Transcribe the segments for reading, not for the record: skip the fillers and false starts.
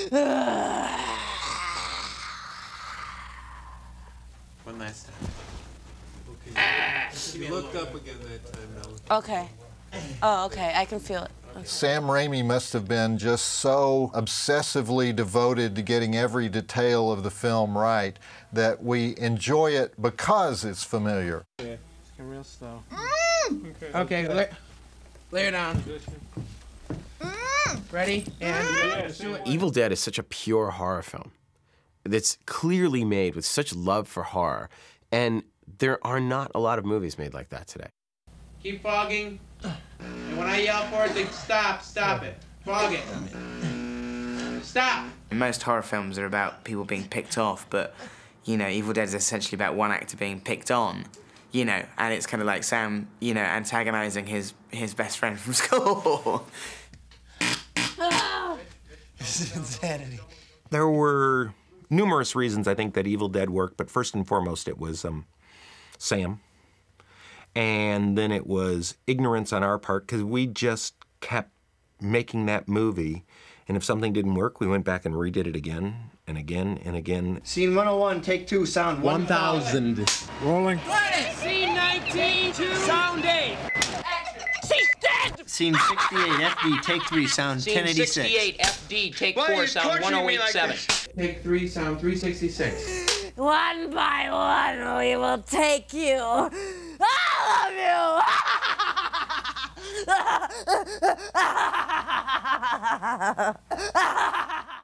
One last time. Okay. You looked up again that time, though. Okay. Oh, okay. I can feel it. Okay. Sam Raimi must have been just so obsessively devoted to getting every detail of the film right that we enjoy it because it's familiar. Yeah, just get real slow. Okay, lay it down. Ready? And do it. Evil Dead is such a pure horror film that's clearly made with such love for horror, and there are not a lot of movies made like that today. Keep fogging. And when I yell for it, then stop it. Fog it. Stop. Most horror films are about people being picked off, but, you know, Evil Dead is essentially about one actor being picked on, you know, and it's kind of like Sam, you know, antagonizing his best friend from school. This is insanity. There were numerous reasons I think that Evil Dead worked, but first and foremost it was Sam. And then it was ignorance on our part, because we just kept making that movie. And if something didn't work, we went back and redid it again and again and again. Scene 101, take 2, sound 1,000. Rolling. Scene 19, sound 8. She's dead! Scene 68, FD, take 3, sound 1086. Scene 68, FD, take 4, sound 1087. Take 3, sound 366. One by one, we will take you. All of you!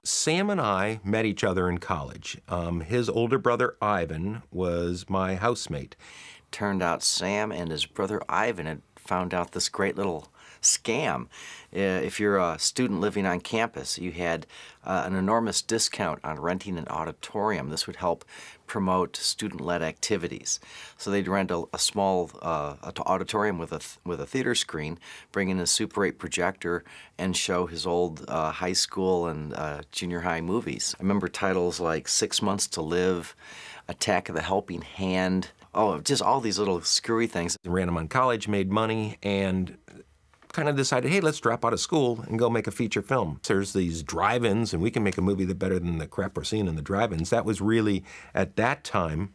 Sam and I met each other in college. His older brother, Ivan, was my housemate. Turned out Sam and his brother Ivan had found out this great little scam. If you're a student living on campus, you had an enormous discount on renting an auditorium. This would help promote student-led activities. So they'd rent a small auditorium with a theater screen, bring in a Super 8 projector, and show his old high school and junior high movies. I remember titles like 6 Months to Live, Attack of the Helping Hand, just all these little screwy things. Ran them on college, made money, and kind of decided, hey, let's drop out of school and go make a feature film. There's these drive-ins, and we can make a movie that's better than the crap we're seeing in the drive-ins. That was really, at that time,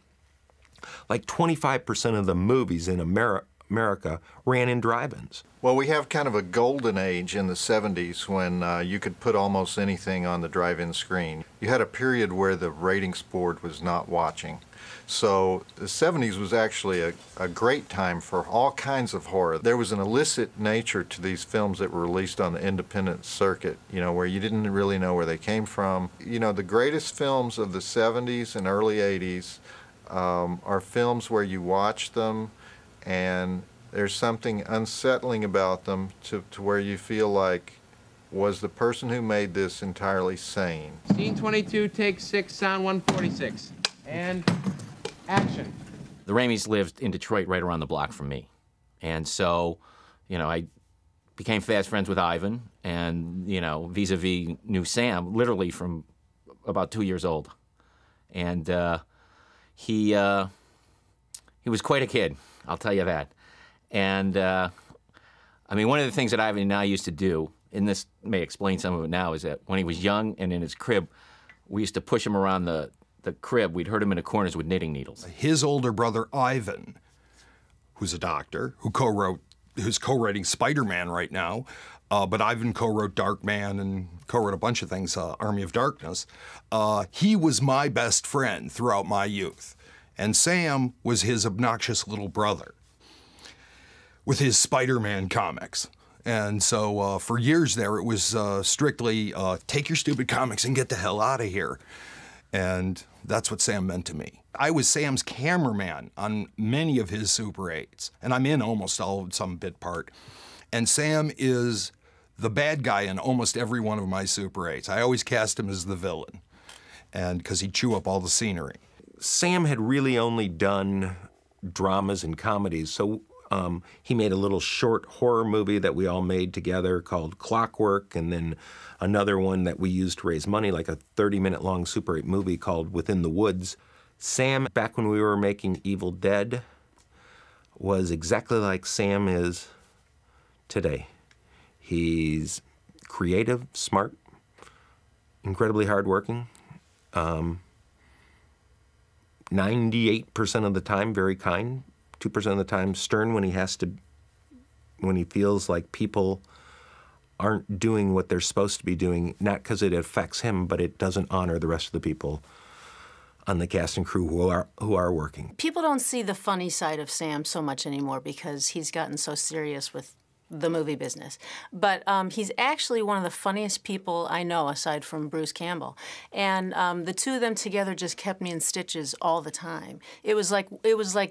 like 25% of the movies in America ran in drive-ins. Well, we have kind of a golden age in the 70s when you could put almost anything on the drive-in screen. You had a period where the ratings board was not watching. So the 70s was actually a great time for all kinds of horror. There was an illicit nature to these films that were released on the independent circuit, you know, where you didn't really know where they came from. You know, the greatest films of the 70s and early 80s are films where you watch them and there's something unsettling about them to where you feel like, was the person who made this entirely sane? Scene 22, take 6, sound 146. And action. The Raimis lived in Detroit right around the block from me. And so, you know, I became fast friends with Ivan and, you know, vis-a-vis knew Sam literally from about 2 years old. And he was quite a kid, I'll tell you that. And, I mean, one of the things that Ivan and I used to do, and this may explain some of it now, is that when he was young and in his crib, we used to push him around the crib. We'd hurt him in the corners with knitting needles. His older brother, Ivan, who's a doctor, who's co-writing Spider-Man right now, but Ivan co-wrote Darkman and co-wrote a bunch of things, Army of Darkness. He was my best friend throughout my youth. And Sam was his obnoxious little brother with his Spider-Man comics. And so for years there, it was strictly, take your stupid comics and get the hell out of here. And that's what Sam meant to me. I was Sam's cameraman on many of his Super 8s, and I'm in almost all of some bit part. And Sam is the bad guy in almost every one of my Super 8s. I always cast him as the villain, and because he'd chew up all the scenery. Sam had really only done dramas and comedies, so he made a little short horror movie that we all made together called Clockwork, and then another one that we used to raise money, like a 30-minute long Super 8 movie called Within the Woods. Sam, back when we were making Evil Dead, was exactly like Sam is today. He's creative, smart, incredibly hardworking. 98% of the time, very kind. 2% of the time, stern when he feels like people aren't doing what they're supposed to be doing, not because it affects him, but it doesn't honor the rest of the people on the cast and crew who are working. People don't see the funny side of Sam so much anymore because he's gotten so serious with the movie business. But he's actually one of the funniest people I know, aside from Bruce Campbell. And the two of them together just kept me in stitches all the time. It was like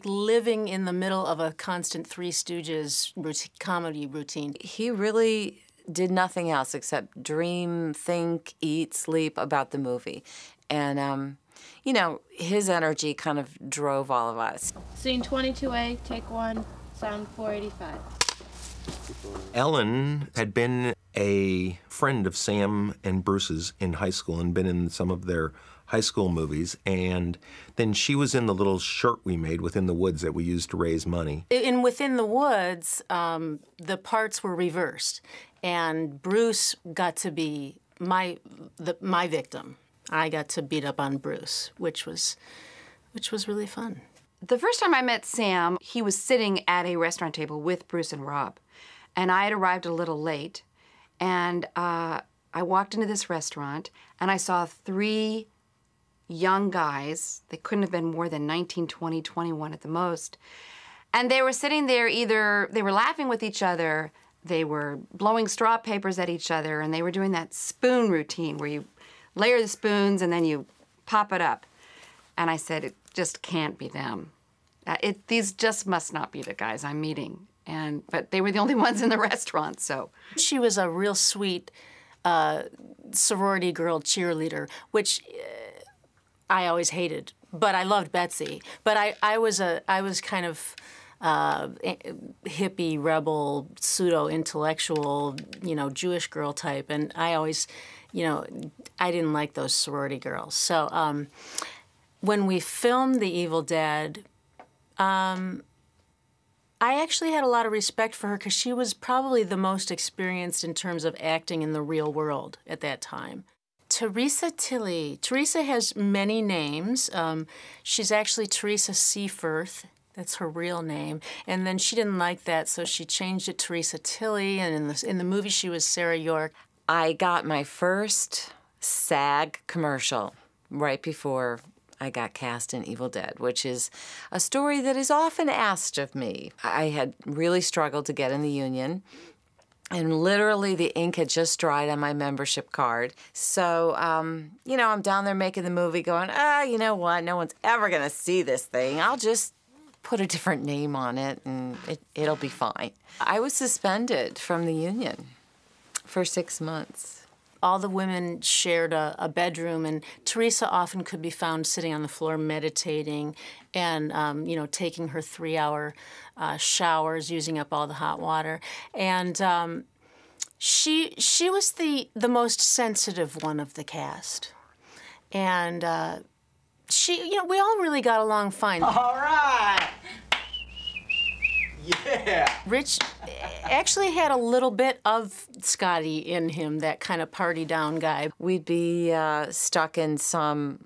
living in the middle of a constant Three Stooges comedy routine. He really did nothing else except dream, think, eat, sleep about the movie. And, you know, his energy kind of drove all of us. Scene 22A, take 1, sound 485. Ellen had been a friend of Sam and Bruce's in high school and been in some of their high school movies, and then she was in the little short we made, Within the Woods, that we used to raise money. In Within the Woods, the parts were reversed, and Bruce got to be my victim. I got to beat up on Bruce, which was really fun. The first time I met Sam, he was sitting at a restaurant table with Bruce and Rob. And I had arrived a little late. And I walked into this restaurant, and I saw 3 young guys. They couldn't have been more than 19, 20, 21 at the most. And they were sitting there they were laughing with each other, they were blowing straw papers at each other, and they were doing that spoon routine where you layer the spoons and then you pop it up. And I said, it just can't be them. These just must not be the guys I'm meeting. But they were the only ones in the restaurant, so. She was a real sweet sorority girl cheerleader, which I always hated. But I loved Betsy. But I was kind of hippie, rebel, pseudo-intellectual, Jewish girl type. And I always, I didn't like those sorority girls. So when we filmed The Evil Dead, I actually had a lot of respect for her because she was probably the most experienced in terms of acting in the real world at that time. Teresa Tilley. Teresa has many names. She's actually Teresa Seaforth. That's her real name. And then she didn't like that, so she changed it to Teresa Tilley. And in the movie, she was Sarah York. I got my first SAG commercial right before I got cast in Evil Dead, which is a story that is often asked of me. I had really struggled to get in the union, and literally the ink had just dried on my membership card. So, I'm down there making the movie going, you know what, no one's ever gonna see this thing. I'll just put a different name on it and it'll be fine. I was suspended from the union for 6 months. All the women shared a bedroom, and Teresa often could be found sitting on the floor meditating and, taking her 3-hour showers, using up all the hot water. And she was the most sensitive one of the cast. And we all really got along fine. All right. Yeah. Rich actually had a little bit of Scotty in him, that kind of party down guy. We'd be stuck in some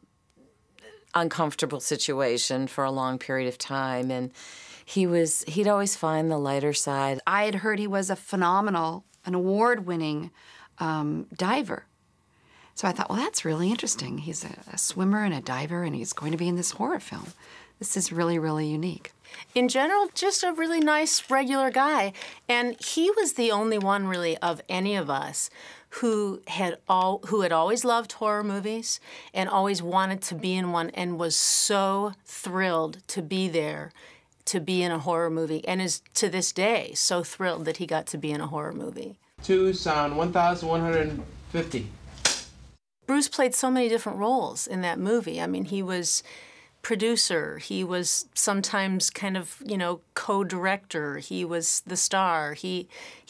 uncomfortable situation for a long period of time, and he'd always find the lighter side. I had heard he was an award-winning diver. So I thought, well, that's really interesting. He's a swimmer and a diver, and he's going to be in this horror film. This is really, really unique. In general, just a really nice, regular guy. And he was the only one, really, of any of us who had always loved horror movies and always wanted to be in one and was so thrilled to be there, to be in a horror movie, and is, to this day, so thrilled that he got to be in a horror movie. 2, sound 1,150. Bruce played so many different roles in that movie. I mean, he was producer, he was sometimes kind of, co-director, he was the star, he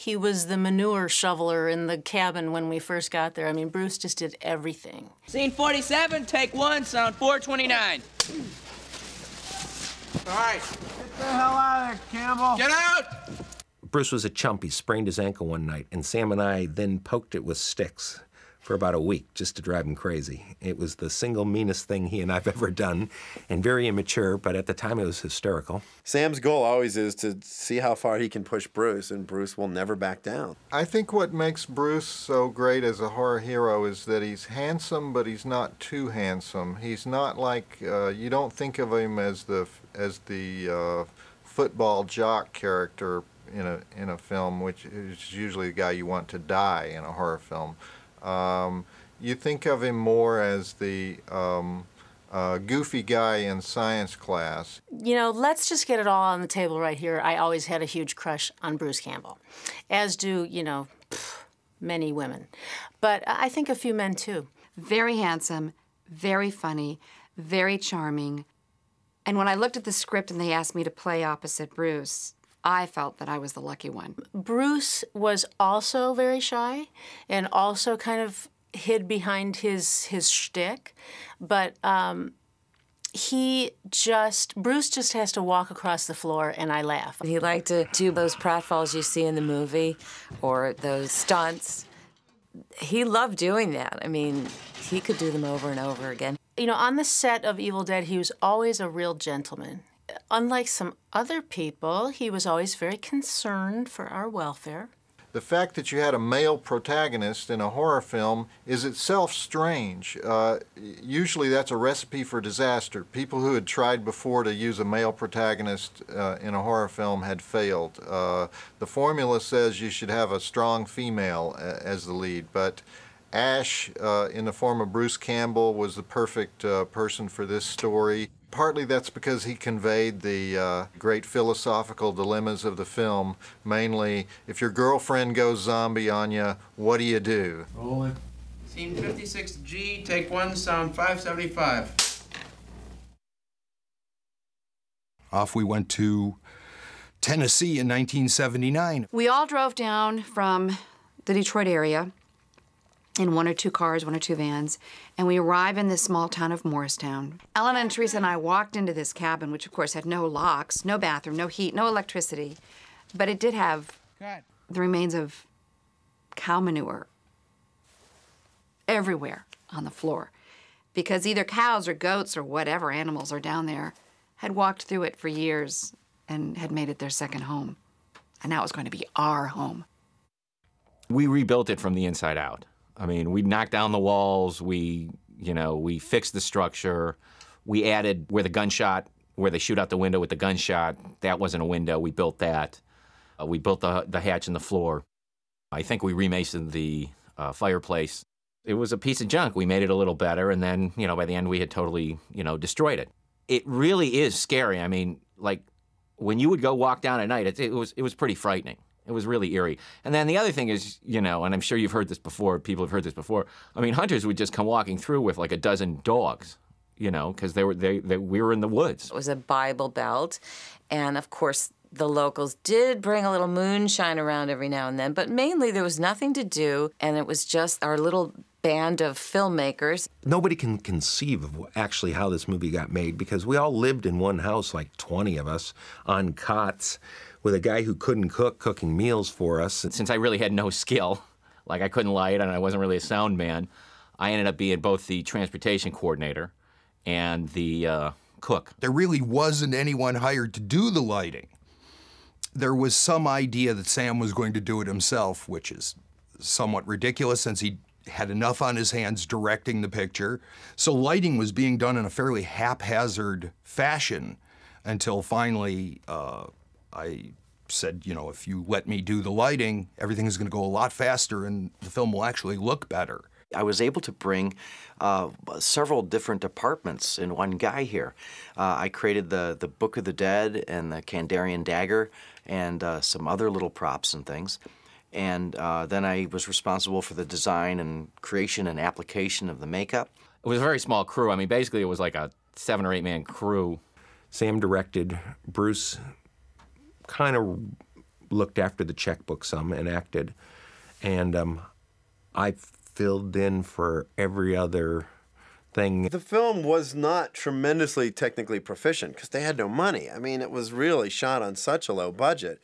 was the manure shoveler in the cabin when we first got there. I mean, Bruce just did everything. Scene 47, take 1, sound 429. All right. Get the hell out of there, Campbell. Get out! Bruce was a chump. He sprained his ankle one night, and Sam and I then poked it with sticks for about a week just to drive him crazy. It was the single meanest thing he and I've ever done, and very immature, but at the time it was hysterical. Sam's goal always is to see how far he can push Bruce, and Bruce will never back down. I think what makes Bruce so great as a horror hero is that he's handsome, but he's not too handsome. He's not like, you don't think of him as the football jock character in a film, which is usually the guy you want to die in a horror film. You think of him more as the goofy guy in science class. You know, let's just get it all on the table right here. I always had a huge crush on Bruce Campbell, as do, you know, many women. But I think a few men, too. Very handsome, very funny, very charming. And when I looked at the script and they asked me to play opposite Bruce, I felt that I was the lucky one. Bruce was also very shy and also kind of hid behind his shtick, but Bruce just has to walk across the floor and I laugh. He liked to do those pratfalls you see in the movie or those stunts. He loved doing that. I mean, he could do them over and over again. You know, on the set of Evil Dead, he was always a real gentleman. Unlike some other people, he was always very concerned for our welfare. The fact that you had a male protagonist in a horror film is itself strange. Usually that's a recipe for disaster. People who had tried before to use a male protagonist in a horror film had failed. The formula says you should have a strong female as the lead, but Ash, in the form of Bruce Campbell, was the perfect person for this story. Partly that's because he conveyed the great philosophical dilemmas of the film. Mainly, if your girlfriend goes zombie on you, what do you do? Roll it. Scene 56G, take 1, sound 575. Off we went to Tennessee in 1979. We all drove down from the Detroit area in 1 or 2 cars, 1 or 2 vans, and we arrived in this small town of Morristown. Ellen and Teresa and I walked into this cabin, which of course had no locks, no bathroom, no heat, no electricity, but it did have the remains of cow manure everywhere on the floor, because either cows or goats or whatever animals are down there had walked through it for years and had made it their second home. And now it was going to be our home. We rebuilt it from the inside out. I mean, we knocked down the walls, we fixed the structure, we added where they shoot out the window with the gunshot, that wasn't a window, we built that. We built the hatch in the floor. I think we remasoned the fireplace. It was a piece of junk. We made it a little better, and then, by the end we had totally, destroyed it. It really is scary. I mean, like, when you would go walk down at night, it was pretty frightening. It was really eerie. And then the other thing is, and I'm sure you've heard this before, people have heard this before, I mean, hunters would just come walking through with like a dozen dogs, because we were in the woods. It was a Bible Belt, and of course the locals did bring a little moonshine around every now and then, but mainly there was nothing to do, and it was just our little band of filmmakers. Nobody can conceive of actually how this movie got made, because we all lived in one house, like 20 of us, on cots, with a guy who couldn't cook, cooking meals for us. Since I really had no skill, like I couldn't light and I wasn't really a sound man, I ended up being both the transportation coordinator and the cook. There really wasn't anyone hired to do the lighting. There was some idea that Sam was going to do it himself, which is somewhat ridiculous since he had enough on his hands directing the picture. So lighting was being done in a fairly haphazard fashion until finally I said, if you let me do the lighting, everything is going to go a lot faster and the film will actually look better. I was able to bring several different departments in one guy here. I created the Book of the Dead and the Kandarian dagger and some other little props and things. And then I was responsible for the design and creation and application of the makeup. It was a very small crew. I mean, basically it was like a 7 or 8 man crew. Sam directed. Bruce kind of looked after the checkbook some and acted. And I filled in for every other thing. The film was not tremendously technically proficient because they had no money. I mean, it was really shot on such a low budget.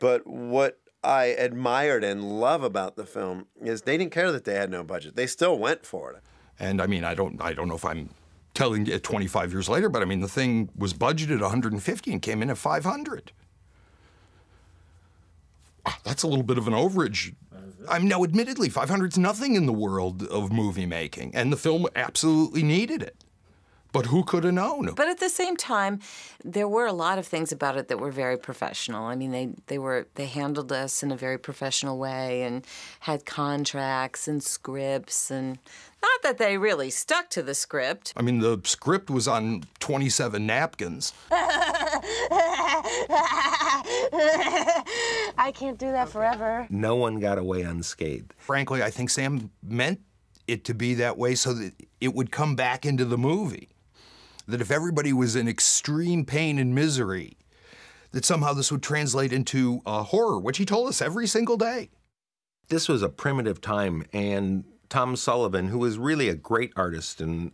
But what I admired and love about the film is they didn't care that they had no budget. They still went for it. And I mean, I don't know if I'm telling you 25 years later, but I mean, the thing was budgeted 150 and came in at 500. That's a little bit of an overage. I mean, now, admittedly, 500's nothing in the world of movie making, and the film absolutely needed it. But who could have known? But at the same time, there were a lot of things about it that were very professional. I mean, they handled us in a very professional way and had contracts and scripts, and not that they really stuck to the script. I mean, the script was on 27 napkins. I can't do that forever. No one got away unscathed. Frankly, I think Sam meant it to be that way so that it would come back into the movie. That if everybody was in extreme pain and misery, that somehow this would translate into horror, which he told us every single day. This was a primitive time, and Tom Sullivan, who was really a great artist and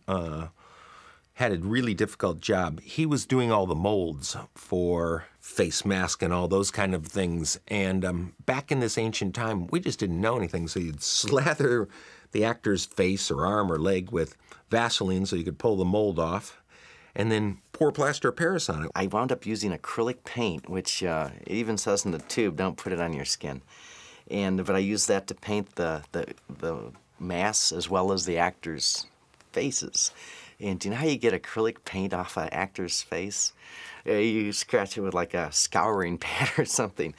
had a really difficult job, he was doing all the molds for face mask and all those kind of things. And back in this ancient time, we just didn't know anything, so you'd slather the actor's face or arm or leg with Vaseline so you could pull the mold off, and then pour plaster of Paris on it. I wound up using acrylic paint, which it even says in the tube, don't put it on your skin. But I used that to paint the masks as well as the actors' faces. And do you know how you get acrylic paint off an actor's face? You scratch it with like a scouring pad or something.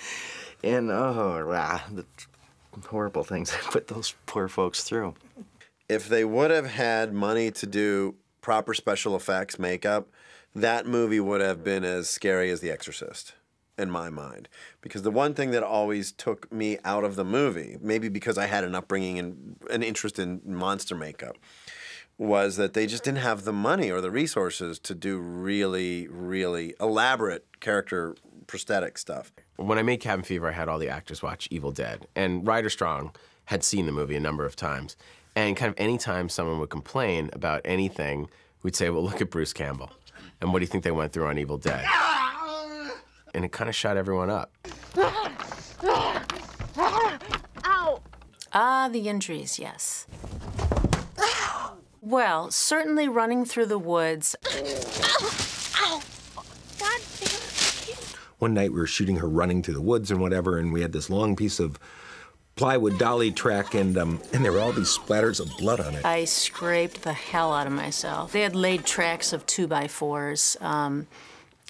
And the horrible things I put those poor folks through. If they would have had money to do proper special effects makeup, that movie would have been as scary as The Exorcist, in my mind. Because the one thing that always took me out of the movie, maybe because I had an upbringing and an interest in monster makeup, was that they just didn't have the money or the resources to do really, really elaborate character prosthetic stuff. When I made Cabin Fever, I had all the actors watch Evil Dead. And Ryder Strong had seen the movie a number of times. And kind of any time someone would complain about anything, we'd say, well, look at Bruce Campbell. And what do you think they went through on Evil Dead? And it kind of shut everyone up. Ow! The injuries, yes. Well, certainly running through the woods. Ow! God damn it. One night we were shooting her running through the woods and whatever, and we had this long piece of plywood dolly track, and there were all these splatters of blood on it. I scraped the hell out of myself. They had laid tracks of 2x4s,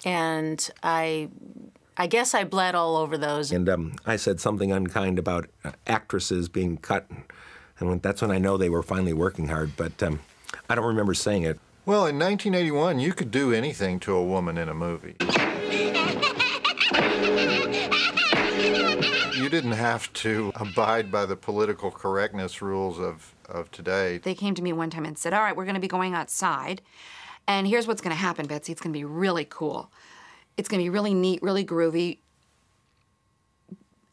and I guess I bled all over those. And I said something unkind about actresses being cut, and that's when I know they were finally working hard, but I don't remember saying it. Well, in 1981, you could do anything to a woman in a movie. You didn't have to abide by the political correctness rules of today. They came to me one time and said, all right, we're going to be going outside, and here's what's going to happen, Betsy. It's going to be really cool. It's going to be really neat, really groovy.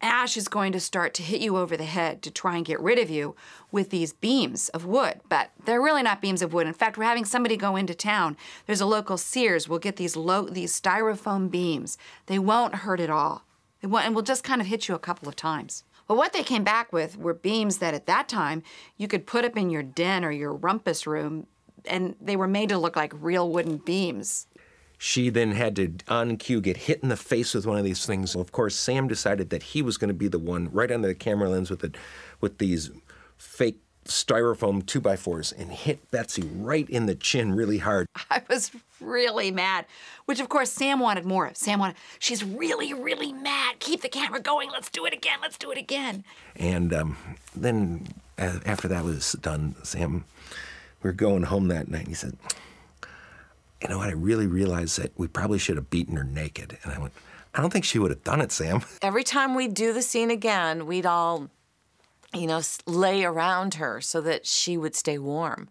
Ash is going to start to hit you over the head to try and get rid of you with these beams of wood. But they're really not beams of wood. In fact, we're having somebody go into town. There's a local Sears. We'll get these styrofoam beams. They won't hurt at all. And we'll just kind of hit you a couple of times. Well, what they came back with were beams that at that time you could put up in your den or your rumpus room, and they were made to look like real wooden beams. She then had to, on cue, get hit in the face with one of these things. Well, of course, Sam decided that he was going to be the one right under the camera lens with these fake styrofoam 2x4s and hit Betsy right in the chin really hard. I was really mad, which of course Sam wanted more of. Sam wanted, she's really, really mad. Keep the camera going. Let's do it again. Let's do it again. And then after that was done, Sam, we were going home that night, and he said, you know what, I really realized that we probably should have beaten her naked. And I went, I don't think she would have done it, Sam. Every time we'd do the scene again, we'd all, lay around her so that she would stay warm,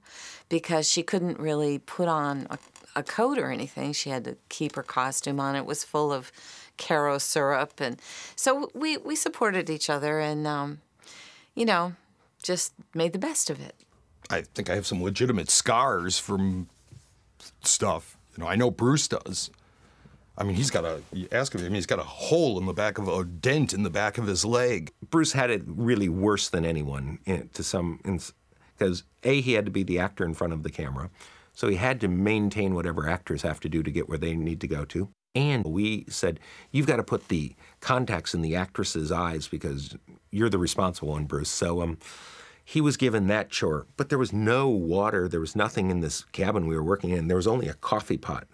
because she couldn't really put on a coat or anything. She had to keep her costume on. It was full of Caro syrup. And so we supported each other and, just made the best of it. I think I have some legitimate scars from stuff. I know Bruce does. I mean, you ask him, I mean, he's got a hole in the back of a dent in the back of his leg. Bruce had it really worse than anyone because he had to be the actor in front of the camera, so he had to maintain whatever actors have to do to get where they need to go to. And we said, you've got to put the contacts in the actress's eyes because you're the responsible one, Bruce. So he was given that chore, but there was no water, there was nothing in this cabin we were working in. There was only a coffee pot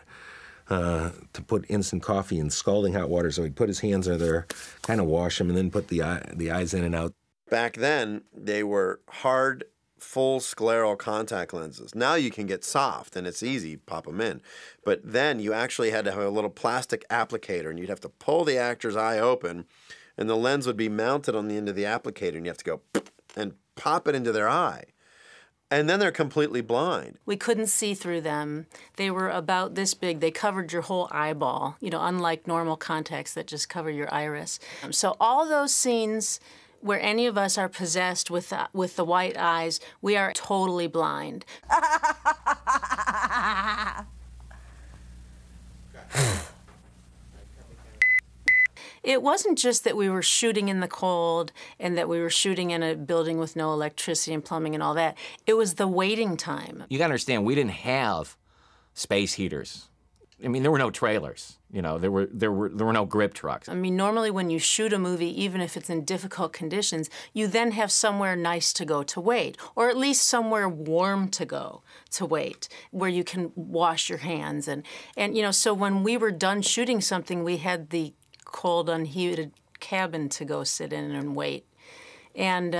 to put instant coffee in scalding hot water, so he'd put his hands in there, kind of wash them, and then put the eyes in and out. Back then, they were hard, full scleral contact lenses. Now you can get soft, and it's easy, pop them in. But then you actually had to have a little plastic applicator, and you'd have to pull the actor's eye open, and the lens would be mounted on the end of the applicator, and you have to go and pop it into their eye. And then they're completely blind. We couldn't see through them. They were about this big. They covered your whole eyeball, you know, unlike normal contacts that just cover your iris. So all those scenes where any of us are possessed with the white eyes, we are totally blind. It wasn't just that we were shooting in the cold and that we were shooting in a building with no electricity and plumbing and all that. It was the waiting time. You gotta understand, we didn't have space heaters. I mean, there were no trailers. You know, there were no grip trucks. I mean, normally when you shoot a movie, even if it's in difficult conditions, you then have somewhere nice to go to wait, or at least somewhere warm to go to wait, where you can wash your hands. And you know, so when we were done shooting something, we had the cold, unheated cabin to go sit in and wait. And,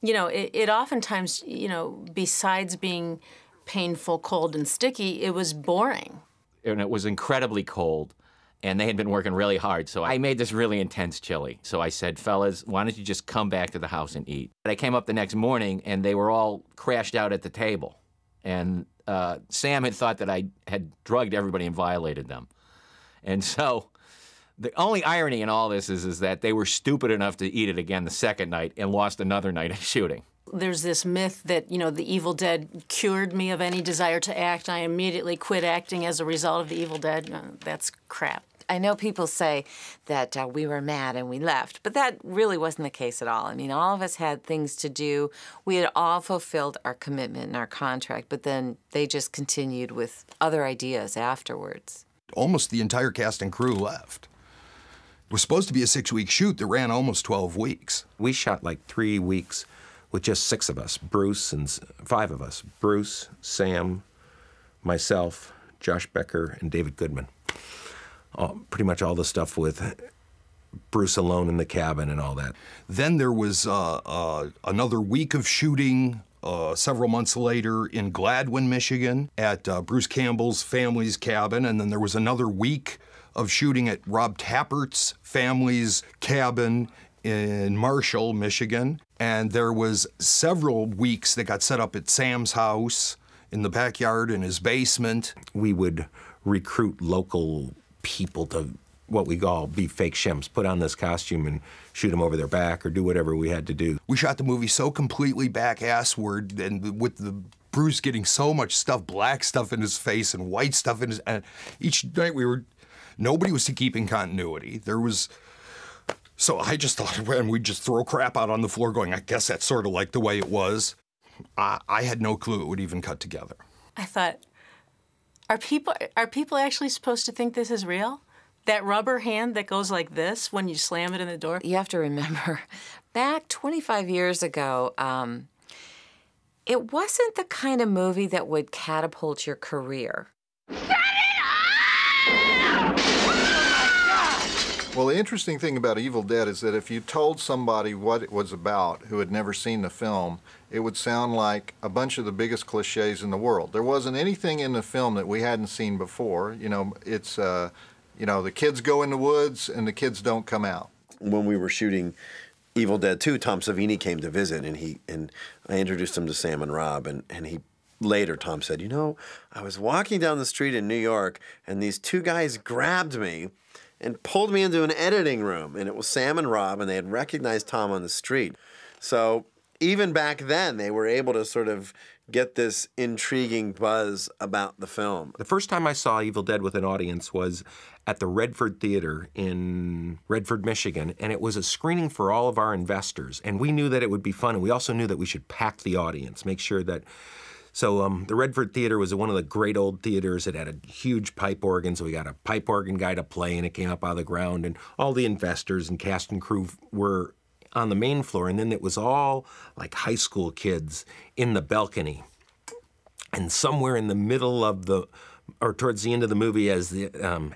you know, it oftentimes, you know, besides being painful, cold, and sticky, it was boring. And it was incredibly cold, and they had been working really hard, so I made this really intense chili. So I said, fellas, why don't you just come back to the house and eat? And I came up the next morning, and they were all crashed out at the table. And Sam had thought that I had drugged everybody and violated them. And so the only irony in all this is that they were stupid enough to eat it again the second night and lost another night of shooting. There's this myth that, you know, the Evil Dead cured me of any desire to act. I immediately quit acting as a result of the Evil Dead. No, that's crap. I know people say that we were mad and we left, but that really wasn't the case at all. I mean, all of us had things to do. We had all fulfilled our commitment and our contract, but then they just continued with other ideas afterwards. Almost the entire cast and crew left. It was supposed to be a 6-week shoot that ran almost 12 weeks. We shot like 3 weeks with just 6 of us, Bruce and 5 of us. Bruce, Sam, myself, Josh Becker, and David Goodman. Pretty much all the stuff with Bruce alone in the cabin and all that. Then there was another week of shooting several months later in Gladwin, Michigan, at Bruce Campbell's family's cabin, and then there was another week of shooting at Rob Tappert's family's cabin in Marshall, Michigan. And there was several weeks that got set up at Sam's house, in the backyard, in his basement. We would recruit local people to what we call be fake shimps, put on this costume and shoot them over their back or do whatever we had to do. We shot the movie so completely back-assward, and with the Bruce getting so much stuff, black stuff in his face and white stuff in his... And each night nobody was keeping continuity. So I just thought, and we'd just throw crap out on the floor going, I guess that's sort of like the way it was. I had no clue it would even cut together. I thought, are people actually supposed to think this is real? That rubber hand that goes like this when you slam it in the door? You have to remember, back 25 years ago, it wasn't the kind of movie that would catapult your career. Well, the interesting thing about Evil Dead is that if you told somebody what it was about who had never seen the film, it would sound like a bunch of the biggest cliches in the world. There wasn't anything in the film that we hadn't seen before. You know, it's, you know, the kids go in the woods and the kids don't come out. When we were shooting Evil Dead 2, Tom Savini came to visit, and I introduced him to Sam and Rob, and he later, Tom said, you know, I was walking down the street in New York, and these 2 guys grabbed me and pulled me into an editing room, and it was Sam and Rob, and they had recognized Tom on the street. So even back then, they were able to sort of get this intriguing buzz about the film. The first time I saw Evil Dead with an audience was at the Redford Theater in Redford, Michigan, and it was a screening for all of our investors. And we knew that it would be fun, and we also knew that we should pack the audience, make sure that... So the Redford Theater was one of the great old theaters. It had a huge pipe organ, so we got a pipe organ guy to play, and it came up out of the ground, and all the investors and cast and crew were on the main floor, and then it was all like high school kids in the balcony. And somewhere in the middle of the, or towards the end of the movie, as the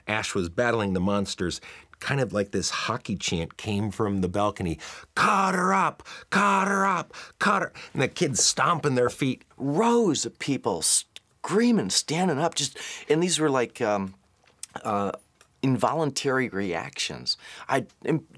Ash was battling the monsters, kind of like this hockey chant came from the balcony. Caught her up, caught her up, caught her. And the kids stomping their feet. Rows of people screaming, standing up, and these were like involuntary reactions.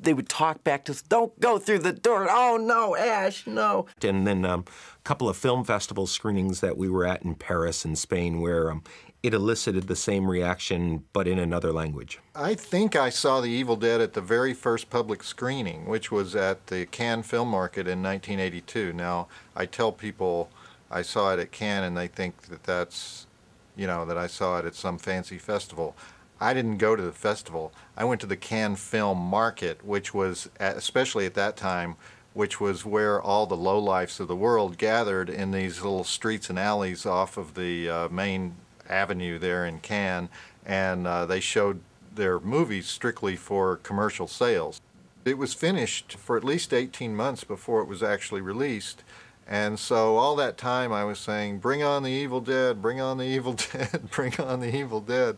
They would talk back to us, don't go through the door. Oh no, Ash, no. And then a couple of film festival screenings that we were at in Paris and Spain where it elicited the same reaction, but in another language. I think I saw The Evil Dead at the very first public screening, which was at the Cannes Film Market in 1982. Now, I tell people I saw it at Cannes, and they think that that's, you know, that I saw it at some fancy festival. I didn't go to the festival. I went to the Cannes Film Market, which was, especially at that time, which was where all the lowlifes of the world gathered in these little streets and alleys off of the main avenue there in Cannes, and they showed their movies strictly for commercial sales. It was finished for at least 18 months before it was actually released, and so all that time I was saying, bring on the Evil Dead, bring on the Evil Dead, bring on the Evil Dead.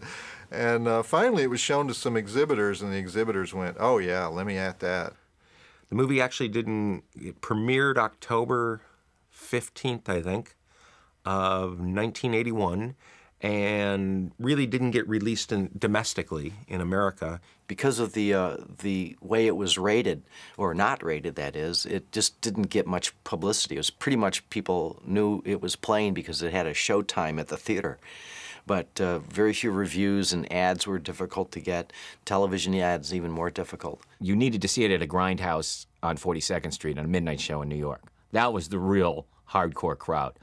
And finally it was shown to some exhibitors, and the exhibitors went, oh yeah, let me at that. The movie actually it premiered October 15th, I think, of 1981, and really didn't get released domestically in America. Because of the way it was rated, or not rated, that is, it just didn't get much publicity. It was pretty much people knew it was playing because it had a showtime at the theater. But very few reviews, and ads were difficult to get. Television ads even more difficult. You needed to see it at a grindhouse on 42nd Street on a midnight show in New York. That was the real hardcore crowd.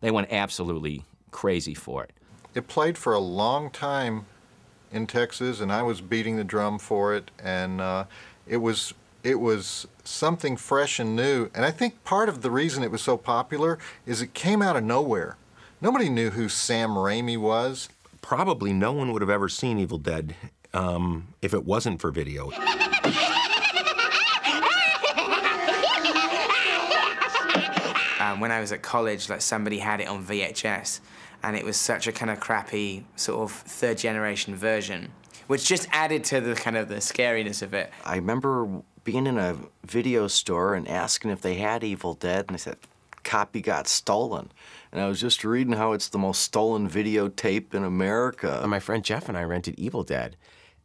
They went absolutely crazy for it. It played for a long time in Texas, and I was beating the drum for it, and it was something fresh and new. And I think part of the reason it was so popular is it came out of nowhere. Nobody knew who Sam Raimi was. Probably no one would have ever seen Evil Dead if it wasn't for video. When I was at college, like, somebody had it on VHS, and it was such a kind of crappy sort of third-generation version, which just added to the kind of the scariness of it. I remember being in a video store and asking if they had Evil Dead, and they said, copy got stolen. And I was just reading how it's the most stolen videotape in America. And my friend Jeff and I rented Evil Dead,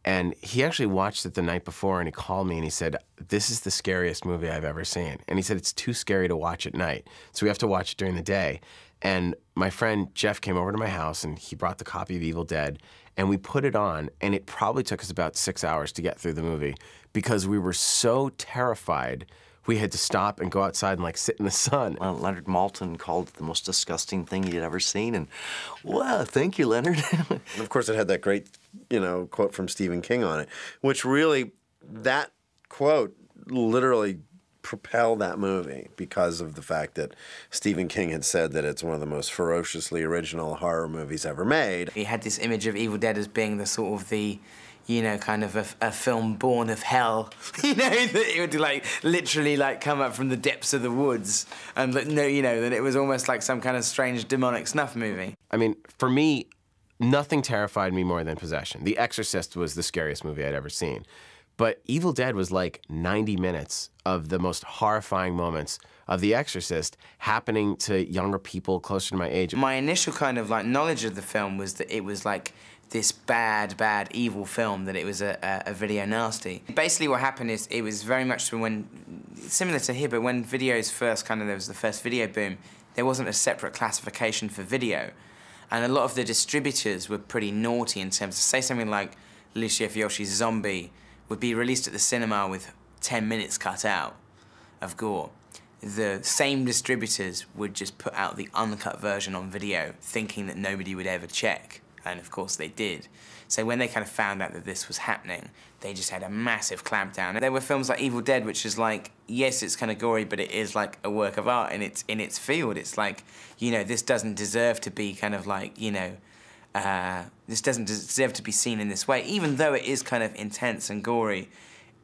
and he actually watched it the night before, and he called me and he said, this is the scariest movie I've ever seen. And he said, it's too scary to watch at night, so we have to watch it during the day. And my friend Jeff came over to my house, and he brought the copy of Evil Dead, and we put it on, and it probably took us about 6 hours to get through the movie because we were so terrified we had to stop and go outside and, like, sit in the sun. Leonard Maltin called it the most disgusting thing he'd ever seen, and, wow, thank you, Leonard. And of course, it had that great, you know, quote from Stephen King on it, which really, that quote literally propelled that movie because of the fact that Stephen King had said that it's one of the most ferociously original horror movies ever made. He had this image of Evil Dead as being the sort of the, you know, kind of a film born of hell. You know, that it would, like, literally, like, come up from the depths of the woods. And, no, you know, that it was almost like some kind of strange demonic snuff movie. I mean, for me, nothing terrified me more than Possession. The Exorcist was the scariest movie I'd ever seen. But Evil Dead was like 90 minutes of the most horrifying moments of The Exorcist happening to younger people closer to my age. My initial kind of, like, knowledge of the film was that it was, like, this bad, evil film, that it was a video nasty. Basically what happened is it was very much when, similar to here, but when videos first there was the first video boom, there wasn't a separate classification for video. And a lot of the distributors were pretty naughty in terms of, say something like Lucio Fiosci's Zombie would be released at the cinema with 10 minutes cut out of gore. the same distributors would just put out the uncut version on video, thinking that nobody would ever check. And of course they did. So when they kind of found out that this was happening, they just had a massive clampdown. There were films like Evil Dead, which is like, yes, it's kind of gory, but it is like a work of art in its field. It's like, you know, this doesn't deserve to be kind of like, you know, this doesn't deserve to be seen in this way. Even though it is kind of intense and gory,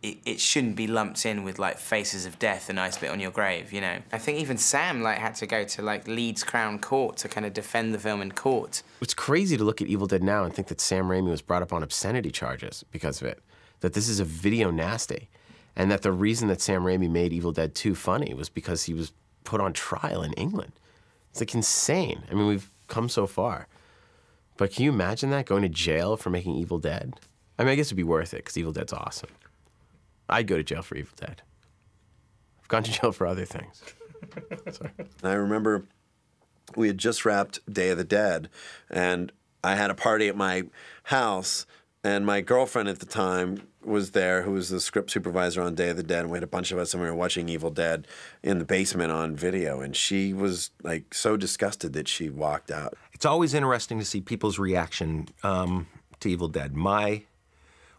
it shouldn't be lumped in with like Faces of Death and I Spit on Your Grave, you know. I think even Sam like had to go to like Leeds Crown Court to kind of defend the film in court. It's crazy to look at Evil Dead now and think that Sam Raimi was brought up on obscenity charges because of it. That this is a video nasty. And that the reason that Sam Raimi made Evil Dead 2 funny was because he was put on trial in England. It's like insane. I mean, we've come so far. But can you imagine that, going to jail for making Evil Dead? I mean, I guess it'd be worth it because Evil Dead's awesome. I'd go to jail for Evil Dead. I've gone to jail for other things. Sorry. I remember we had just wrapped Day of the Dead, and I had a party at my house, and my girlfriend at the time was there, who was the script supervisor on Day of the Dead, and we had a bunch of us, and we were watching Evil Dead in the basement on video, and she was like so disgusted that she walked out. It's always interesting to see people's reaction to Evil Dead. My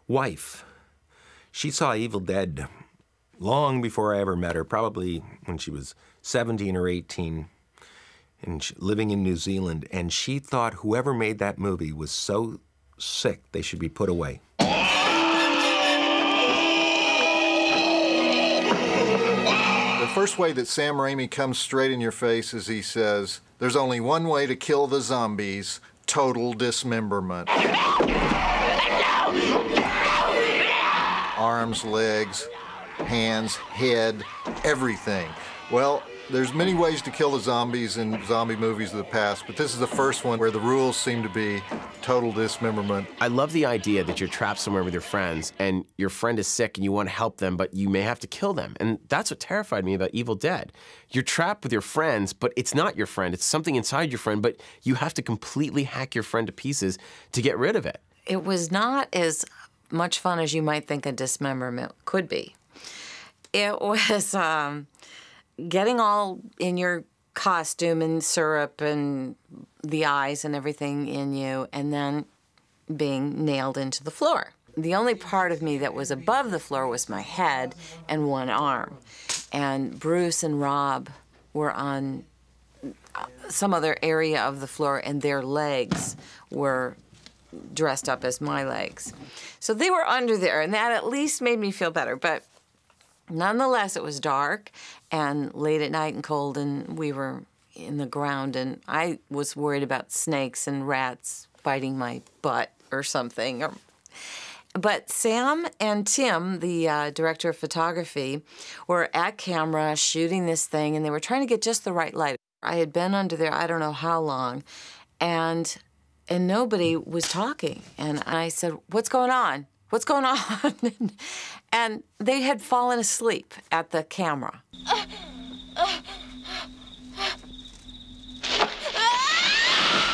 wife, she saw Evil Dead long before I ever met her, probably when she was 17 or 18, and living in New Zealand, and she thought whoever made that movie was so sick they should be put away. The first way that Sam Raimi comes straight in your face is he says, "There's only one way to kill the zombies, total dismemberment." Arms, legs, hands, head, everything. Well, there's many ways to kill the zombies in zombie movies of the past, but this is the first one where the rules seem to be total dismemberment. I love the idea that you're trapped somewhere with your friends and your friend is sick and you want to help them, but you may have to kill them. And that's what terrified me about Evil Dead. You're trapped with your friends, but it's not your friend. It's something inside your friend, but you have to completely hack your friend to pieces to get rid of it. It was not as much fun as you might think a dismemberment could be. It was getting all in your costume and syrup and the eyes and everything in you, and then being nailed into the floor. The only part of me that was above the floor was my head and one arm. And Bruce and Rob were on some other area of the floor, and their legs were dressed up as my legs. So they were under there, and that at least made me feel better. But nonetheless, it was dark and late at night and cold, and we were in the ground, and I was worried about snakes and rats biting my butt or something. But Sam and Tim, the director of photography, were at camera shooting this thing, and they were trying to get just the right light. I had been under there I don't know how long, and nobody was talking. And I said, "What's going on? What's going on?" And they had fallen asleep at the camera.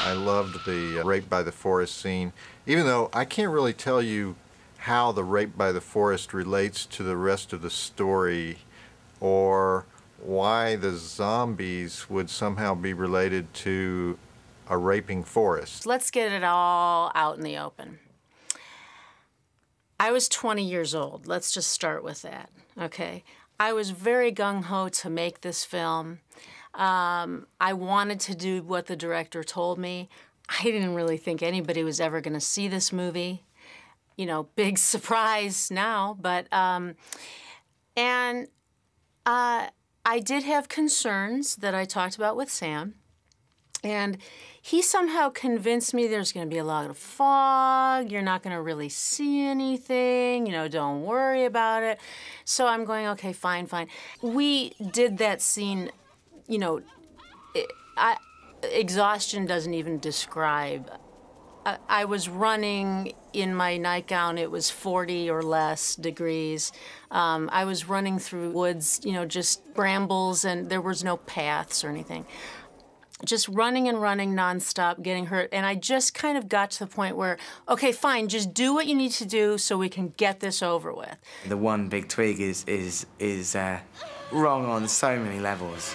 I loved the rape by the forest scene, even though I can't really tell you how the rape by the forest relates to the rest of the story, or why the zombies would somehow be related to a raping forest. Let's get it all out in the open. I was 20 years old. Let's just start with that, okay? I was very gung-ho to make this film. I wanted to do what the director told me. I didn't really think anybody was ever going to see this movie. You know, big surprise now, but, and I did have concerns that I talked about with Sam, and he somehow convinced me there's going to be a lot of fog, you're not going to really see anything, you know, don't worry about it. So I'm going, okay, fine, fine. We did that scene, you know, exhaustion doesn't even describe. I was running in my nightgown. It was 40 or less degrees. I was running through woods, you know, just brambles, and there was no paths or anything. Just running and running nonstop, getting hurt. And I just kind of got to the point where, okay, fine, just do what you need to do so we can get this over with. The one big twig is wrong on so many levels.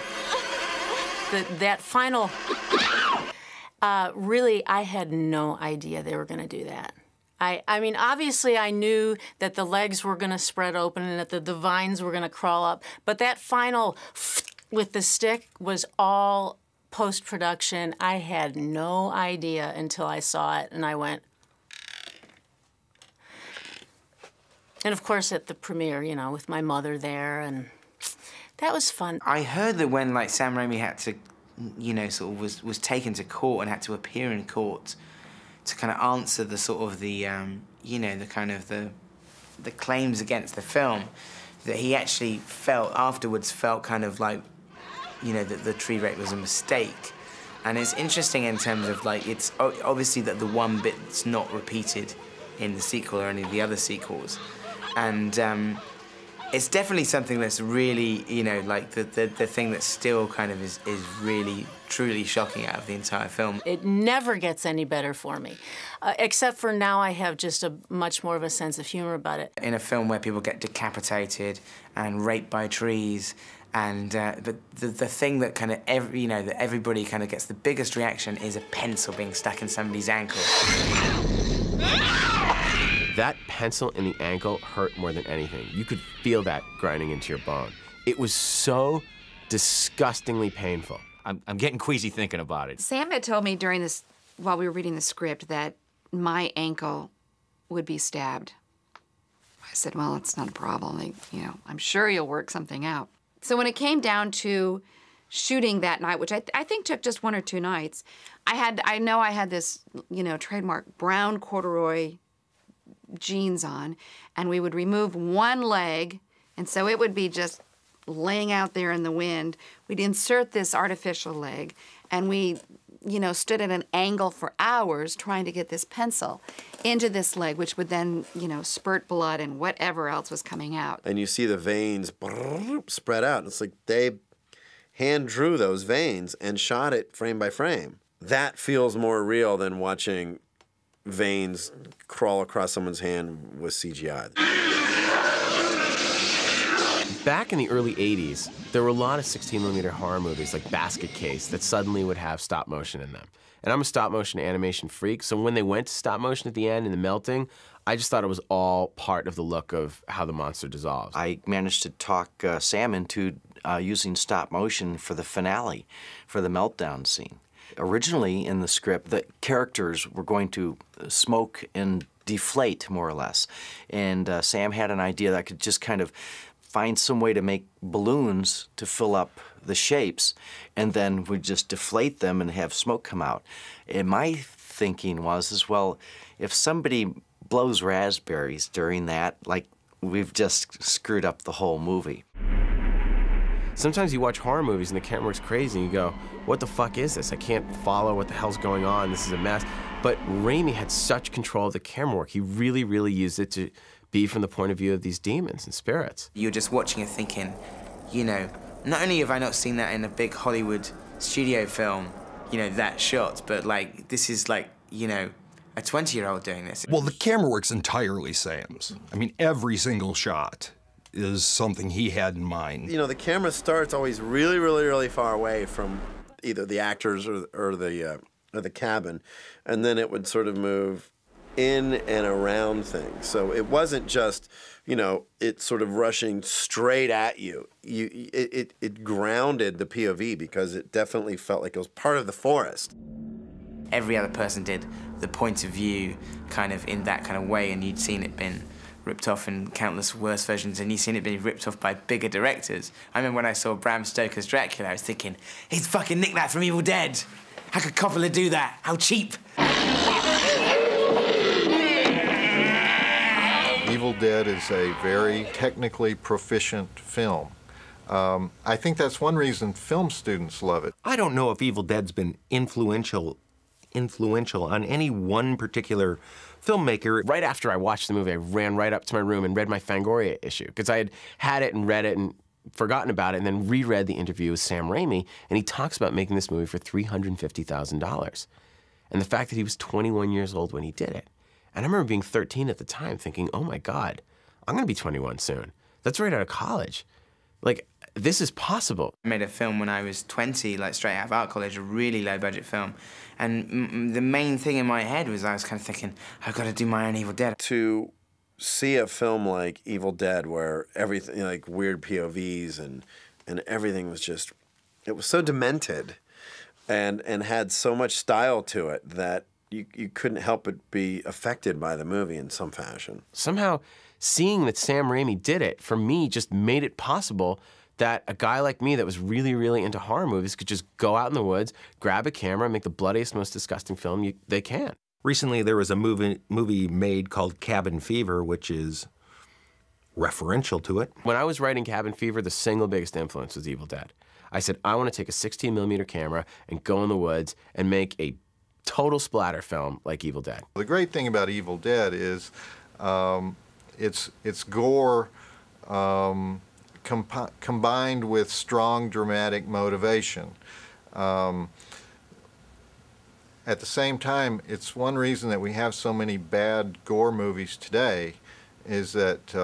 That final, really, I had no idea they were going to do that. I mean, obviously, I knew that the legs were going to spread open and that the vines were going to crawl up, but that final with the stick was all post-production. I had no idea until I saw it, and I went. And of course, at the premiere, you know, with my mother there, and that was fun. I heard that when, like, Sam Raimi had to, you know, sort of was taken to court and had to appear in court to kind of answer the sort of the, you know, the kind of the claims against the film, that he actually afterwards felt kind of like, you know, that the tree rape was a mistake. And it's interesting in terms of, like, it's obviously that the one bit that's not repeated in the sequel or any of the other sequels. And it's definitely something that's really, you know, like the thing that still kind of is really, truly shocking out of the entire film. It never gets any better for me, except for now I have just a much more of a sense of humor about it. In a film where people get decapitated and raped by trees, and but the thing that kind of that everybody kind of gets the biggest reaction is a pencil being stuck in somebody's ankle. That pencil in the ankle hurt more than anything. You could feel that grinding into your bone. It was so disgustingly painful. I'm getting queasy thinking about it. Sam had told me during this, while we were reading the script, that my ankle would be stabbed. I said, well, it's not a problem. You know, I'm sure you'll work something out. So when it came down to shooting that night, which I think took just 1 or 2 nights, I know I had this, you know, trademark brown corduroy jeans on, and we would remove one leg, and so it would be just laying out there in the wind. We'd insert this artificial leg, and we, you know, stood at an angle for hours trying to get this pencil into this leg, which would then, you know, spurt blood and whatever else was coming out. And you see the veins spread out. It's like they hand drew those veins and shot it frame by frame. That feels more real than watching veins crawl across someone's hand with CGI. Back in the early 80s, there were a lot of 16mm horror movies like Basket Case that suddenly would have stop motion in them. And I'm a stop motion animation freak, so when they went to stop motion at the end and the melting, I just thought it was all part of the look of how the monster dissolves. I managed to talk Sam into using stop motion for the finale, for the meltdown scene. Originally in the script, the characters were going to smoke and deflate, more or less. And Sam had an idea that I could just kind of find some way to make balloons to fill up the shapes, and then we'd just deflate them and have smoke come out. And my thinking was, well, if somebody blows raspberries during that, like, we've just screwed up the whole movie. Sometimes you watch horror movies and the camera works crazy and you go, what the fuck is this? I can't follow what the hell's going on. This is a mess. But Raimi had such control of the camera work. He really, really used it to be from the point of view of these demons and spirits. You're just watching it thinking, you know, not only have I not seen that in a big Hollywood studio film, you know, that shot, but, like, this is, like, you know, a 20-year-old doing this. Well, the camera work's entirely Sam's. I mean, every single shot is something he had in mind. You know, the camera starts always really, really, really far away from either the actors or the cabin, and then it would sort of move in and around things. So it wasn't just, you know, it sort of rushing straight at you. It grounded the POV because it definitely felt like it was part of the forest. Every other person did the point of view kind of in that kind of way, and you'd seen it been ripped off in countless worse versions, and you've seen it being ripped off by bigger directors. I remember when I saw Bram Stoker's Dracula, I was thinking, he's fucking nicked that from Evil Dead. How could Coppola do that? How cheap. Evil Dead is a very technically proficient film. I think that's one reason film students love it. I don't know if Evil Dead's been influential on any one particular filmmaker. Right after I watched the movie, I ran right up to my room and read my Fangoria issue, because I had it and read it and forgotten about it, and then reread the interview with Sam Raimi, and he talks about making this movie for $350,000. And the fact that he was 21 years old when he did it. And I remember being 13 at the time thinking, oh my God, I'm gonna be 21 soon. That's right out of college. Like, this is possible. I made a film when I was 20, like straight out of art college, a really low-budget film. And the main thing in my head was I was kind of thinking, I've got to do my own Evil Dead. To see a film like Evil Dead where everything, like weird POVs and everything was just, it was so demented and had so much style to it that you couldn't help but be affected by the movie in some fashion. Somehow, seeing that Sam Raimi did it, for me, just made it possible that a guy like me that was really, really into horror movies could just go out in the woods, grab a camera, and make the bloodiest, most disgusting film they can. Recently, there was a movie made called Cabin Fever, which is referential to it. When I was writing Cabin Fever, the single biggest influence was Evil Dead. I said, I want to take a 16mm camera and go in the woods and make a total splatter film like Evil Dead. The great thing about Evil Dead is it's gore combined with strong dramatic motivation. At the same time, it's one reason that we have so many bad gore movies today is that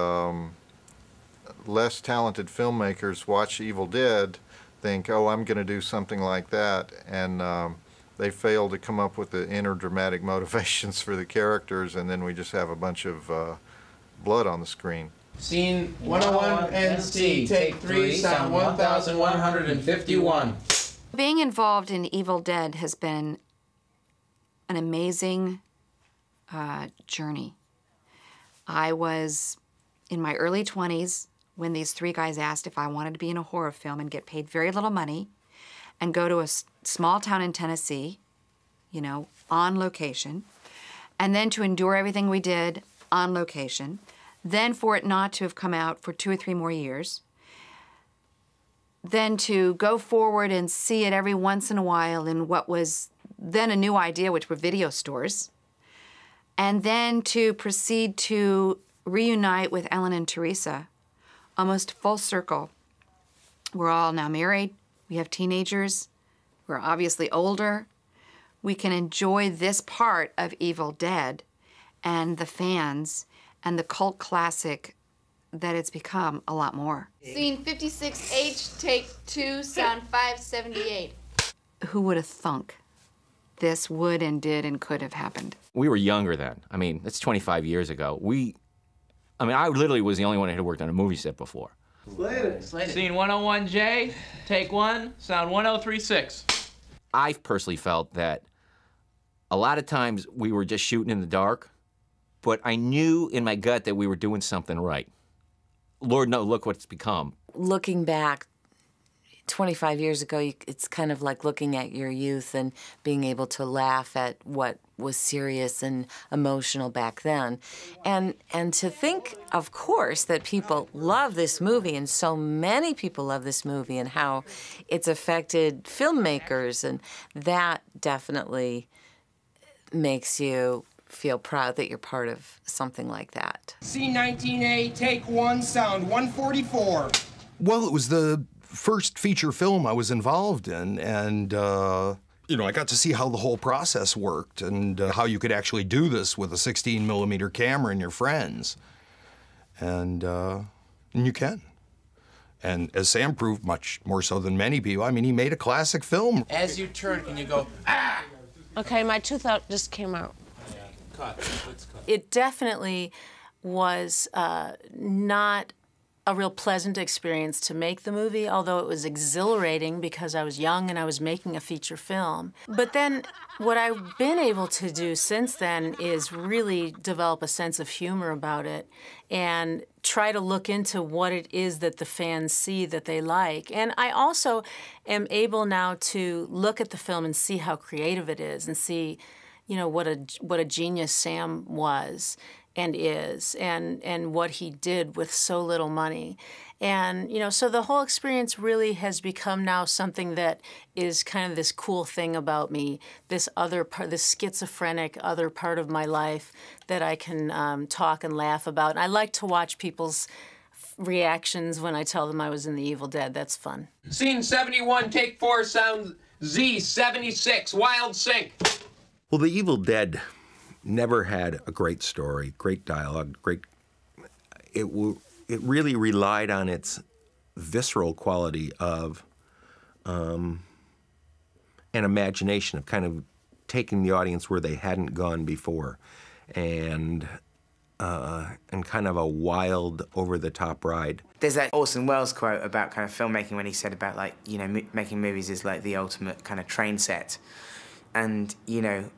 less talented filmmakers watch Evil Dead, think, oh, I'm going to do something like that, and they fail to come up with the inner dramatic motivations for the characters, and then we just have a bunch of blood on the screen. Scene 101 NC, take 3, sound 1151. Being involved in Evil Dead has been an amazing journey. I was in my early 20s when these three guys asked if I wanted to be in a horror film and get paid very little money and go to a small town in Tennessee, you know, on location, and then to endure everything we did on location, then for it not to have come out for 2 or 3 more years, then to go forward and see it every once in a while in what was then a new idea, which were video stores, and then to proceed to reunite with Ellen and Teresa, almost full circle. We're all now married, we have teenagers, we're obviously older. We can enjoy this part of Evil Dead and the fans and the cult classic that it's become a lot more. Scene 56H, take 2, sound 578. Who would have thunk this would and did and could have happened? We were younger then. I mean, it's 25 years ago. I literally was the only one that had worked on a movie set before. Scene 101J, take 1, sound 1036. I personally felt that a lot of times we were just shooting in the dark, but I knew in my gut that we were doing something right. Lord knows, look what it's become. Looking back 25 years ago, it's kind of like looking at your youth and being able to laugh at what was serious and emotional back then. And to think, of course, that people love this movie, and so many people love this movie, and how it's affected filmmakers, and that definitely makes you feel proud that you're part of something like that. C19A, take 1, sound 144. Well, it was the first feature film I was involved in, and you know, I got to see how the whole process worked and how you could actually do this with a 16mm camera and your friends, and you can. And as Sam proved, much more so than many people, I mean, he made a classic film. As you turn, can you go, ah? Okay, my tooth out just came out. It definitely was not a real pleasant experience to make the movie, although it was exhilarating because I was young and I was making a feature film. But then what I've been able to do since then is really develop a sense of humor about it and try to look into what it is that the fans see that they like. And I also am able now to look at the film and see how creative it is and see, you know, what a genius Sam was and is, and what he did with so little money. And, you know, so the whole experience really has become now something that is kind of this cool thing about me, this other part, this schizophrenic other part of my life that I can talk and laugh about. And I like to watch people's reactions when I tell them I was in The Evil Dead. That's fun. Scene 71, take 4, sound Z76, wild sync. Well, The Evil Dead never had a great story, great dialogue, it really relied on its visceral quality of an imagination of kind of taking the audience where they hadn't gone before, and kind of a wild, over-the-top ride. There's that Orson Welles quote about kind of filmmaking when he said about, like, you know, making movies is like the ultimate kind of train set. And, you know,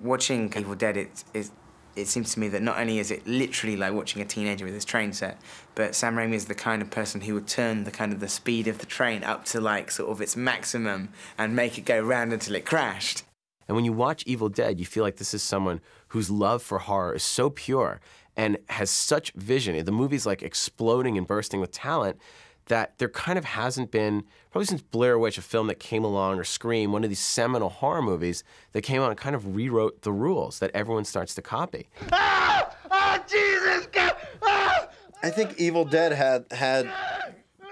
watching Evil Dead, it seems to me that not only is it literally like watching a teenager with his train set, but Sam Raimi is the kind of person who would turn the kind of the speed of the train up to like sort of its maximum and make it go round until it crashed. And when you watch Evil Dead, you feel like this is someone whose love for horror is so pure and has such vision. The movie's like exploding and bursting with talent that there kind of hasn't been, probably since Blair Witch, a film that came along, or Scream, one of these seminal horror movies that came out and kind of rewrote the rules that everyone starts to copy. Ah! Oh, Jesus! Ah! I think Evil Dead had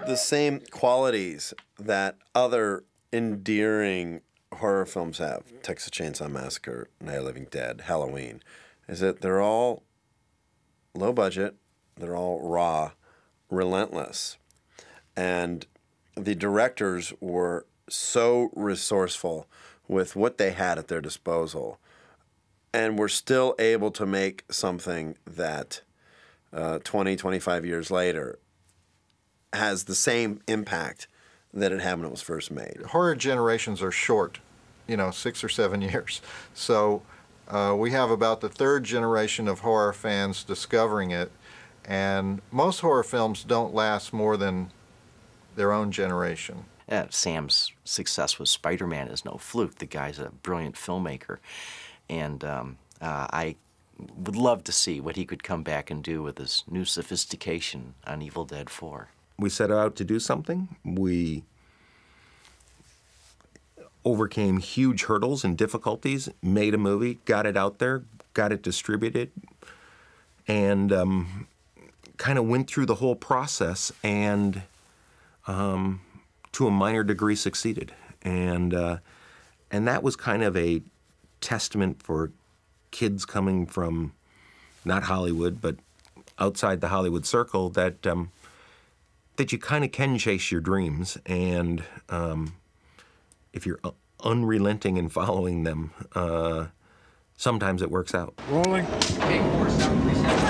the same qualities that other endearing horror films have. Texas Chainsaw Massacre, Night of the Living Dead, Halloween. Is that they're all low budget, they're all raw, relentless. And the directors were so resourceful with what they had at their disposal, and were still able to make something that 20, 25 years later has the same impact that it had when it was first made. Horror generations are short, 6 or 7 years. So we have about the third generation of horror fans discovering it, and most horror films don't last more than their own generation. Sam's success with Spider-Man is no fluke. The guy's a brilliant filmmaker, and I would love to see what he could come back and do with his new sophistication on Evil Dead 4. We set out to do something. We overcame huge hurdles and difficulties, made a movie, got it out there, got it distributed, and kind of went through the whole process, and to a minor degree succeeded. And that was kind of a testament for kids coming from not Hollywood, but outside the Hollywood circle, that that you kind of can chase your dreams, and if you're unrelenting in following them, sometimes it works out. Rolling. Take 4, 7, 3, 7.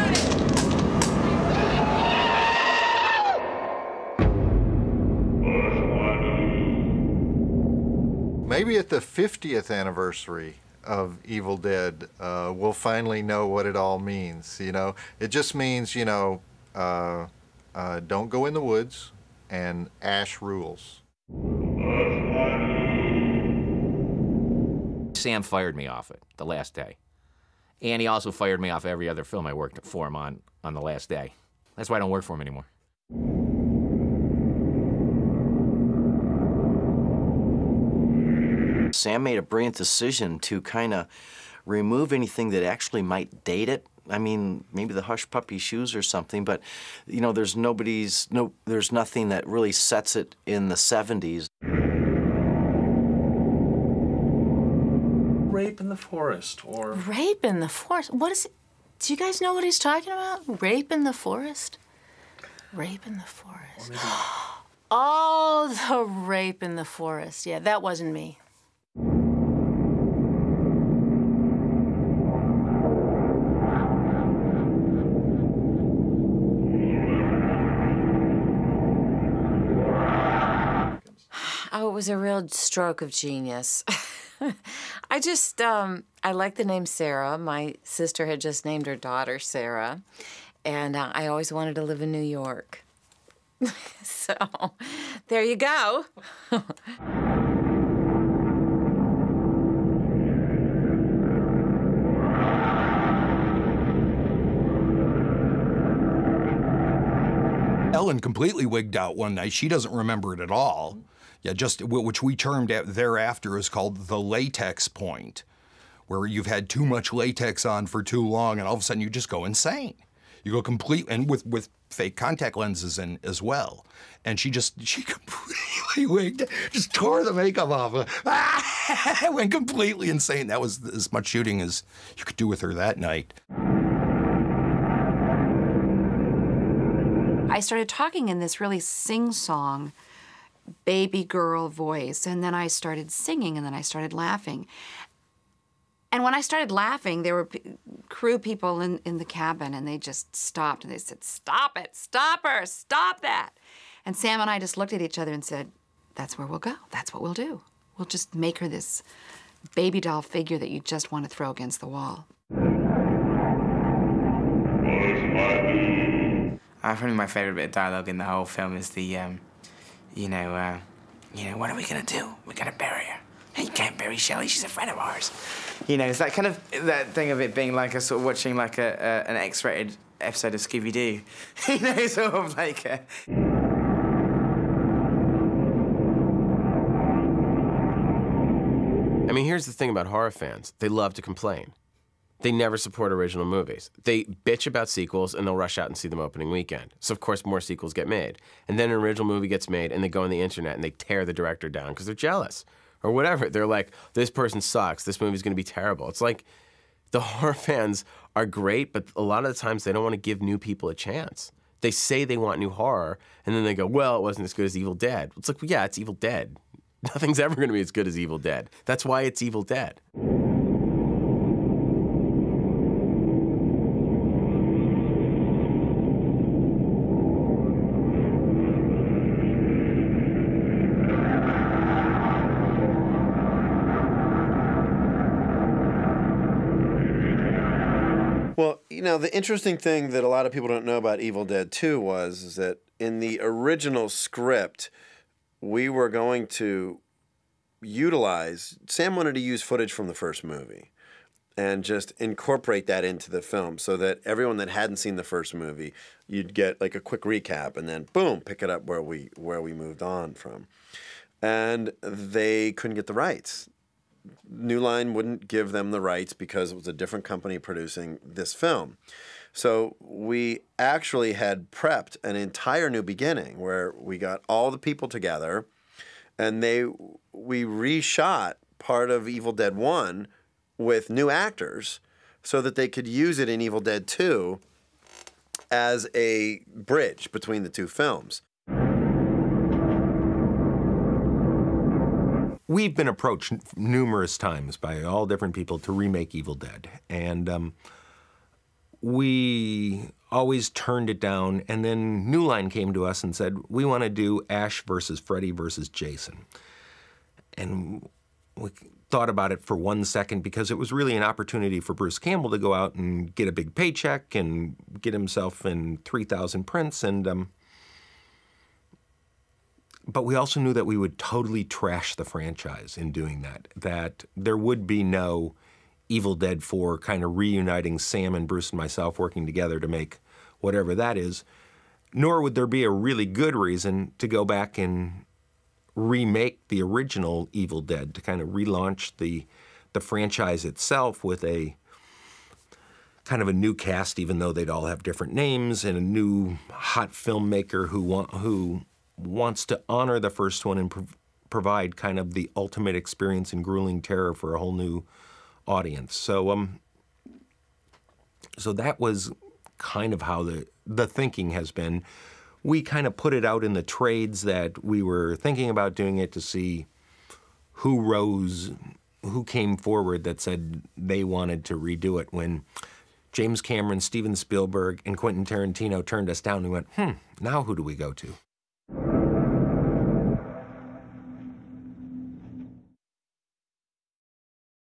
Maybe at the 50th anniversary of Evil Dead, we'll finally know what it all means. It just means, don't go in the woods, and ash rules. Sam fired me off it the last day. And he also fired me off every other film I worked for him on the last day. That's why I don't work for him anymore. Sam made a brilliant decision to kind of remove anything that actually might date it. I mean, maybe the Hush Puppy shoes or something, but there's nothing that really sets it in the 70s. Rape in the forest, or... Rape in the forest? What is it? Do you guys know what he's talking about? Rape in the forest? Rape in the forest. Oh, the rape in the forest. Yeah, that wasn't me. Oh, it was a real stroke of genius. I like the name Sarah. My sister had just named her daughter Sarah, and I always wanted to live in New York. So, there you go. Ellen completely wigged out one night. She doesn't remember it at all. Yeah, which we termed thereafter is called the latex point, where you've had too much latex on for too long, and all of a sudden you just go insane. You go and with fake contact lenses in as well. And she completely wigged, just tore the makeup off. Went completely insane. That was as much shooting as you could do with her that night. I started talking in this really sing-song baby girl voice, and then I started singing, and then I started laughing. And when I started laughing, there were crew people in the cabin, and they just stopped, and they said, "Stop it, stop her, stop that." And Sam and I just looked at each other and said, "That's where we'll go. That's what we'll do. We'll just make her this baby doll figure that you just want to throw against the wall." Probably my favorite bit of dialogue in the whole film is the, what are we gonna do? We're gonna bury her. Hey, you can't bury Shelley. She's a friend of ours. It's that kind of that thing of it being like a sort of watching like an X-rated episode of Scooby-Doo. Sort of like. I mean, here's the thing about horror fans. They love to complain. They never support original movies. They bitch about sequels, and they'll rush out and see them opening weekend. So, of course, more sequels get made. And then an original movie gets made, and they go on the internet, and they tear the director down because they're jealous. Or whatever. They're like, this person sucks. This movie's going to be terrible. It's like the horror fans are great, but a lot of the times they don't want to give new people a chance. They say they want new horror, and then they go, well, it wasn't as good as Evil Dead. It's like, well, yeah, it's Evil Dead. Nothing's ever going to be as good as Evil Dead. That's why it's Evil Dead. Well, the interesting thing that a lot of people don't know about Evil Dead 2 is that in the original script, we were going to Sam wanted to use footage from the first movie and just incorporate that into the film so that everyone that hadn't seen the first movie, you'd get like a quick recap and then boom, pick it up where we moved on from. And they couldn't get the rights. New Line wouldn't give them the rights because it was a different company producing this film. So we actually had prepped an entire new beginning where we got all the people together and we reshot part of Evil Dead 1 with new actors so that they could use it in Evil Dead 2 as a bridge between the two films. We've been approached numerous times by all different people to remake Evil Dead, and we always turned it down, and then New Line came to us and said, we want to do Ash versus Freddy versus Jason. And we thought about it for 1 second because it was really an opportunity for Bruce Campbell to go out and get a big paycheck and get himself in 3,000 prints, and but we also knew that we would totally trash the franchise in doing that there would be no Evil Dead 4 kind of reuniting Sam and Bruce and myself working together to make whatever that is, nor would there be a really good reason to go back and remake the original Evil Dead, to kind of relaunch the franchise itself with a kind of a new cast, even though they'd all have different names, and a new hot filmmaker who wants to honor the first one and provide kind of the ultimate experience in grueling terror for a whole new audience. So so that was kind of how the thinking has been. We kind of put it out in the trades that we were thinking about doing it to see who came forward that said they wanted to redo it. When James Cameron, Steven Spielberg, and Quentin Tarantino turned us down, we went, now who do we go to?